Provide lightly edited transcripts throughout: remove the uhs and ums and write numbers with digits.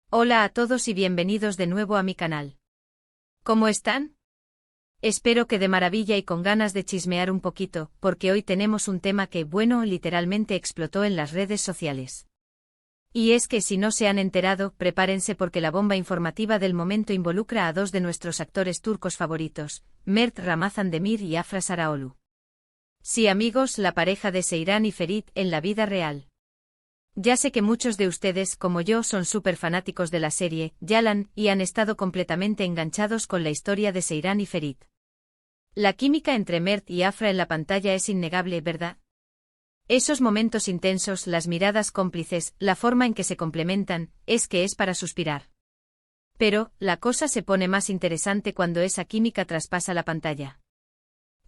Hola a todos y bienvenidos de nuevo a mi canal. ¿Cómo están? Espero que de maravilla y con ganas de chismear un poquito, porque hoy tenemos un tema que, bueno, literalmente explotó en las redes sociales. Y es que si no se han enterado, prepárense porque la bomba informativa del momento involucra a dos de nuestros actores turcos favoritos, Mert Ramazan Demir y Afra Sarıoğlu. Sí amigos, la pareja de Seyran y Ferit en la vida real. Ya sé que muchos de ustedes, como yo, son súper fanáticos de la serie, Yalan, y han estado completamente enganchados con la historia de Seyran y Ferit. La química entre Mert y Afra en la pantalla es innegable, ¿verdad? Esos momentos intensos, las miradas cómplices, la forma en que se complementan, es que es para suspirar. Pero, la cosa se pone más interesante cuando esa química traspasa la pantalla.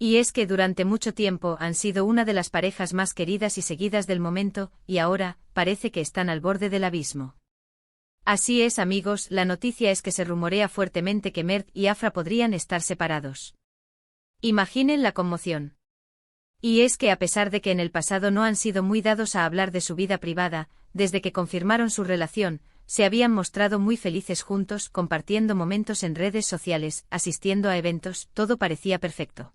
Y es que durante mucho tiempo han sido una de las parejas más queridas y seguidas del momento, y ahora, parece que están al borde del abismo. Así es amigos, la noticia es que se rumorea fuertemente que Mert y Afra podrían estar separados. Imaginen la conmoción. Y es que a pesar de que en el pasado no han sido muy dados a hablar de su vida privada, desde que confirmaron su relación, se habían mostrado muy felices juntos, compartiendo momentos en redes sociales, asistiendo a eventos, todo parecía perfecto.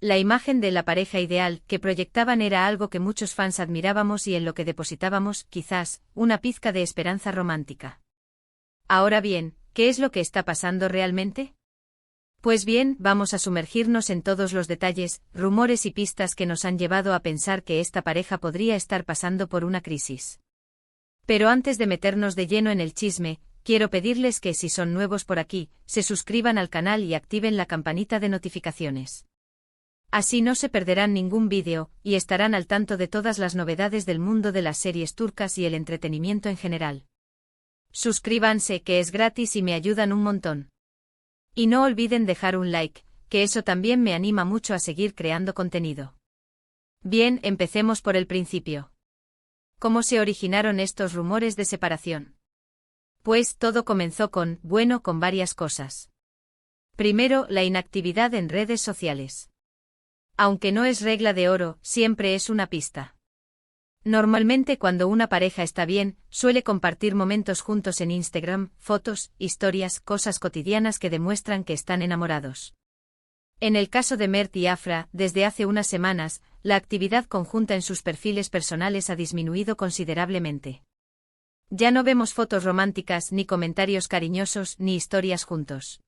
La imagen de la pareja ideal que proyectaban era algo que muchos fans admirábamos y en lo que depositábamos, quizás, una pizca de esperanza romántica. Ahora bien, ¿qué es lo que está pasando realmente? Pues bien, vamos a sumergirnos en todos los detalles, rumores y pistas que nos han llevado a pensar que esta pareja podría estar pasando por una crisis. Pero antes de meternos de lleno en el chisme, quiero pedirles que si son nuevos por aquí, se suscriban al canal y activen la campanita de notificaciones. Así no se perderán ningún vídeo, y estarán al tanto de todas las novedades del mundo de las series turcas y el entretenimiento en general. Suscríbanse, que es gratis y me ayudan un montón. Y no olviden dejar un like, que eso también me anima mucho a seguir creando contenido. Bien, empecemos por el principio. ¿Cómo se originaron estos rumores de separación? Pues todo comenzó con varias cosas. Primero, la inactividad en redes sociales. Aunque no es regla de oro, siempre es una pista. Normalmente cuando una pareja está bien, suele compartir momentos juntos en Instagram, fotos, historias, cosas cotidianas que demuestran que están enamorados. En el caso de Mert y Afra, desde hace unas semanas, la actividad conjunta en sus perfiles personales ha disminuido considerablemente. Ya no vemos fotos románticas, ni comentarios cariñosos, ni historias juntos.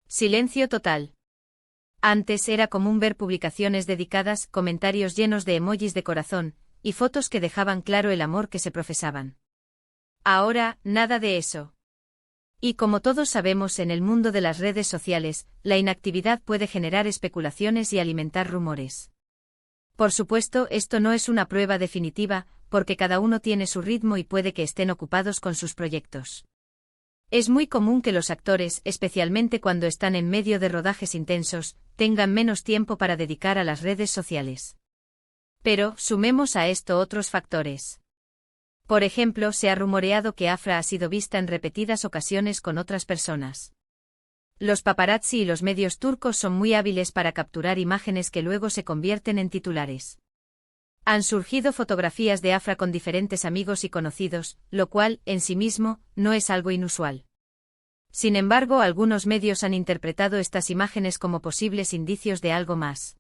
Silencio total. Antes era común ver publicaciones dedicadas, comentarios llenos de emojis de corazón, y fotos que dejaban claro el amor que se profesaban. Ahora, nada de eso. Y como todos sabemos en el mundo de las redes sociales, la inactividad puede generar especulaciones y alimentar rumores. Por supuesto, esto no es una prueba definitiva, porque cada uno tiene su ritmo y puede que estén ocupados con sus proyectos. Es muy común que los actores, especialmente cuando están en medio de rodajes intensos, tengan menos tiempo para dedicar a las redes sociales. Pero, sumemos a esto otros factores. Por ejemplo, se ha rumoreado que Afra ha sido vista en repetidas ocasiones con otras personas. Los paparazzi y los medios turcos son muy hábiles para capturar imágenes que luego se convierten en titulares. Han surgido fotografías de Afra con diferentes amigos y conocidos, lo cual, en sí mismo, no es algo inusual. Sin embargo, algunos medios han interpretado estas imágenes como posibles indicios de algo más.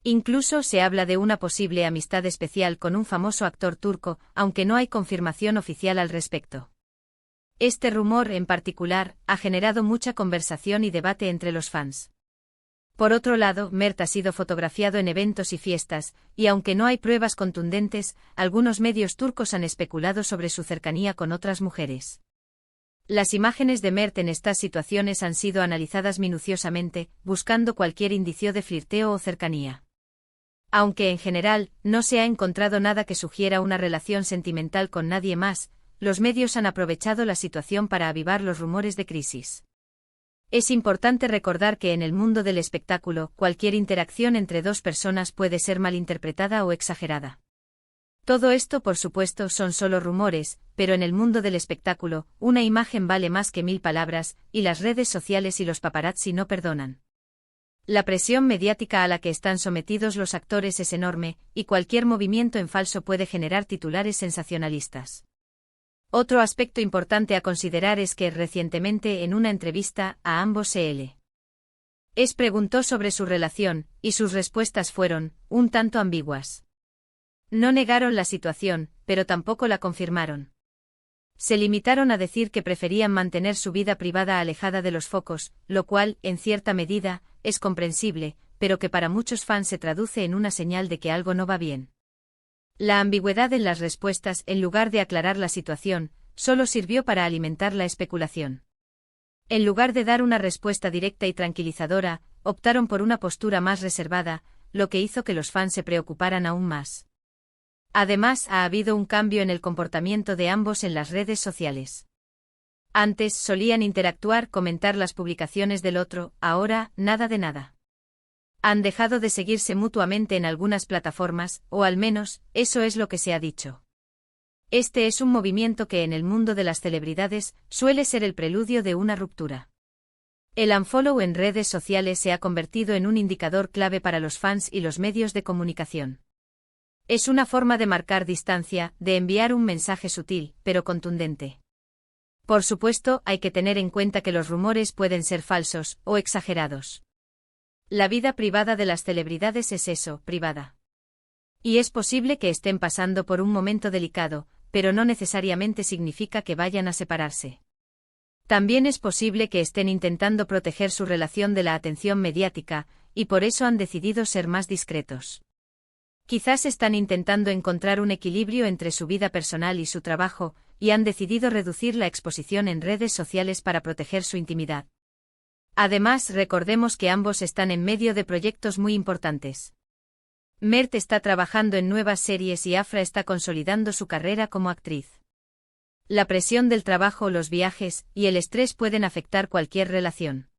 Incluso se habla de una posible amistad especial con un famoso actor turco, aunque no hay confirmación oficial al respecto. Este rumor, en particular, ha generado mucha conversación y debate entre los fans. Por otro lado, Mert ha sido fotografiado en eventos y fiestas, y aunque no hay pruebas contundentes, algunos medios turcos han especulado sobre su cercanía con otras mujeres. Las imágenes de Mert en estas situaciones han sido analizadas minuciosamente, buscando cualquier indicio de flirteo o cercanía. Aunque en general, no se ha encontrado nada que sugiera una relación sentimental con nadie más, los medios han aprovechado la situación para avivar los rumores de crisis. Es importante recordar que en el mundo del espectáculo, cualquier interacción entre dos personas puede ser malinterpretada o exagerada. Todo esto, por supuesto, son solo rumores, pero en el mundo del espectáculo, una imagen vale más que 1000 palabras, y las redes sociales y los paparazzi no perdonan. La presión mediática a la que están sometidos los actores es enorme, y cualquier movimiento en falso puede generar titulares sensacionalistas. Otro aspecto importante a considerar es que recientemente en una entrevista a ambos se les preguntó sobre su relación, y sus respuestas fueron un tanto ambiguas. No negaron la situación, pero tampoco la confirmaron. Se limitaron a decir que preferían mantener su vida privada alejada de los focos, lo cual, en cierta medida, es comprensible, pero que para muchos fans se traduce en una señal de que algo no va bien. La ambigüedad en las respuestas, en lugar de aclarar la situación, solo sirvió para alimentar la especulación. En lugar de dar una respuesta directa y tranquilizadora, optaron por una postura más reservada, lo que hizo que los fans se preocuparan aún más. Además, ha habido un cambio en el comportamiento de ambos en las redes sociales. Antes solían interactuar, comentar las publicaciones del otro, ahora, nada de nada. Han dejado de seguirse mutuamente en algunas plataformas, o al menos, eso es lo que se ha dicho. Este es un movimiento que en el mundo de las celebridades suele ser el preludio de una ruptura. El unfollow en redes sociales se ha convertido en un indicador clave para los fans y los medios de comunicación. Es una forma de marcar distancia, de enviar un mensaje sutil, pero contundente. Por supuesto, hay que tener en cuenta que los rumores pueden ser falsos o exagerados. La vida privada de las celebridades es eso, privada. Y es posible que estén pasando por un momento delicado, pero no necesariamente significa que vayan a separarse. También es posible que estén intentando proteger su relación de la atención mediática, y por eso han decidido ser más discretos. Quizás están intentando encontrar un equilibrio entre su vida personal y su trabajo, y han decidido reducir la exposición en redes sociales para proteger su intimidad. Además, recordemos que ambos están en medio de proyectos muy importantes. Mert está trabajando en nuevas series y Afra está consolidando su carrera como actriz. La presión del trabajo, los viajes y el estrés pueden afectar cualquier relación.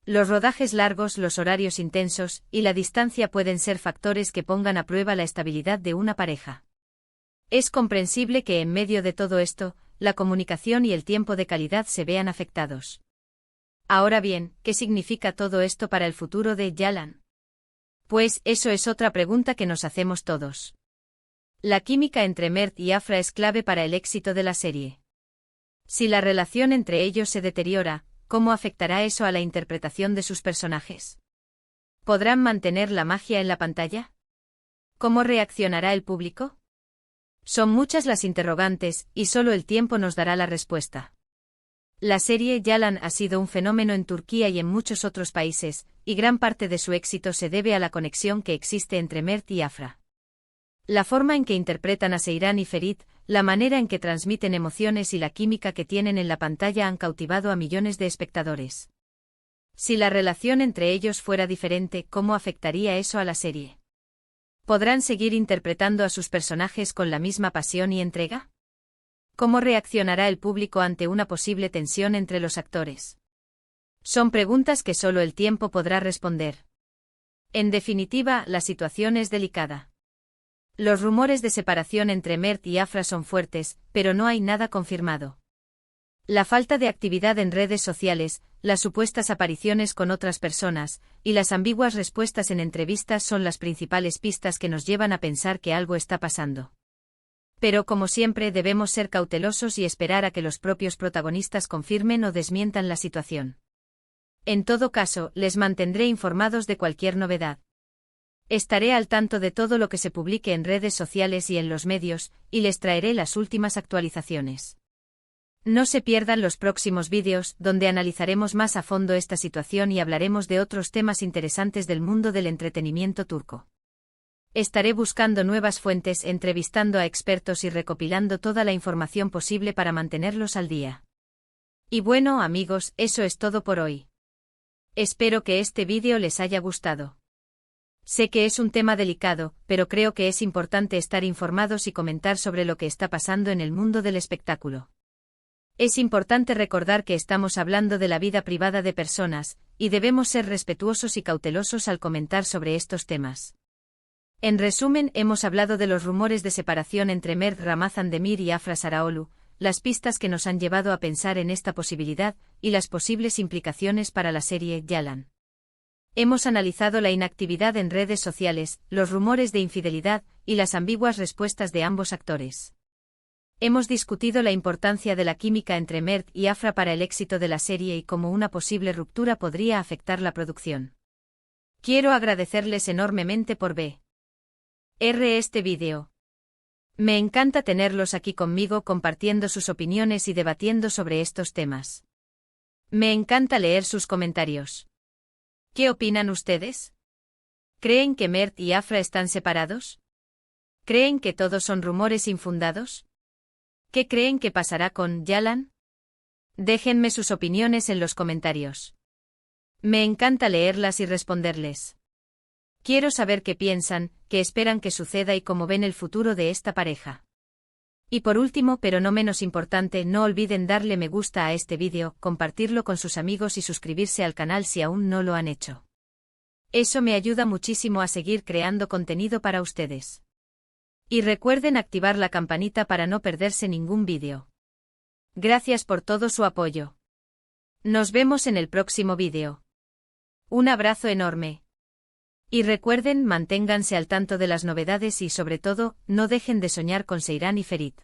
Los rodajes largos, los horarios intensos y la distancia pueden ser factores que pongan a prueba la estabilidad de una pareja. Es comprensible que en medio de todo esto, la comunicación y el tiempo de calidad se vean afectados. Ahora bien, ¿qué significa todo esto para el futuro de Yalan? Pues eso es otra pregunta que nos hacemos todos. La química entre Mert y Afra es clave para el éxito de la serie. Si la relación entre ellos se deteriora, ¿cómo afectará eso a la interpretación de sus personajes? ¿Podrán mantener la magia en la pantalla? ¿Cómo reaccionará el público? Son muchas las interrogantes, y solo el tiempo nos dará la respuesta. La serie Yalan ha sido un fenómeno en Turquía y en muchos otros países, y gran parte de su éxito se debe a la conexión que existe entre Mert y Afra. La forma en que interpretan a Seyran y Ferit, la manera en que transmiten emociones y la química que tienen en la pantalla han cautivado a millones de espectadores. Si la relación entre ellos fuera diferente, ¿cómo afectaría eso a la serie? ¿Podrán seguir interpretando a sus personajes con la misma pasión y entrega? ¿Cómo reaccionará el público ante una posible tensión entre los actores? Son preguntas que solo el tiempo podrá responder. En definitiva, la situación es delicada. Los rumores de separación entre Mert y Afra son fuertes, pero no hay nada confirmado. La falta de actividad en redes sociales, las supuestas apariciones con otras personas, y las ambiguas respuestas en entrevistas son las principales pistas que nos llevan a pensar que algo está pasando. Pero como siempre debemos ser cautelosos y esperar a que los propios protagonistas confirmen o desmientan la situación. En todo caso, les mantendré informados de cualquier novedad. Estaré al tanto de todo lo que se publique en redes sociales y en los medios, y les traeré las últimas actualizaciones. No se pierdan los próximos vídeos, donde analizaremos más a fondo esta situación y hablaremos de otros temas interesantes del mundo del entretenimiento turco. Estaré buscando nuevas fuentes, entrevistando a expertos y recopilando toda la información posible para mantenerlos al día. Y bueno, amigos, eso es todo por hoy. Espero que este vídeo les haya gustado. Sé que es un tema delicado, pero creo que es importante estar informados y comentar sobre lo que está pasando en el mundo del espectáculo. Es importante recordar que estamos hablando de la vida privada de personas, y debemos ser respetuosos y cautelosos al comentar sobre estos temas. En resumen, hemos hablado de los rumores de separación entre Mert Ramazandemir y Afra Saraoglu, las pistas que nos han llevado a pensar en esta posibilidad, y las posibles implicaciones para la serie Yalan. Hemos analizado la inactividad en redes sociales, los rumores de infidelidad, y las ambiguas respuestas de ambos actores. Hemos discutido la importancia de la química entre Mert y Afra para el éxito de la serie y cómo una posible ruptura podría afectar la producción. Quiero agradecerles enormemente por ver este vídeo. Me encanta tenerlos aquí conmigo compartiendo sus opiniones y debatiendo sobre estos temas. Me encanta leer sus comentarios. ¿Qué opinan ustedes? ¿Creen que Mert y Afra están separados? ¿Creen que todos son rumores infundados? ¿Qué creen que pasará con Yalan? Déjenme sus opiniones en los comentarios. Me encanta leerlas y responderles. Quiero saber qué piensan, qué esperan que suceda y cómo ven el futuro de esta pareja. Y por último, pero no menos importante, no olviden darle me gusta a este vídeo, compartirlo con sus amigos y suscribirse al canal si aún no lo han hecho. Eso me ayuda muchísimo a seguir creando contenido para ustedes. Y recuerden activar la campanita para no perderse ningún vídeo. Gracias por todo su apoyo. Nos vemos en el próximo vídeo. Un abrazo enorme. Y recuerden, manténganse al tanto de las novedades y sobre todo, no dejen de soñar con Seiran y Ferit.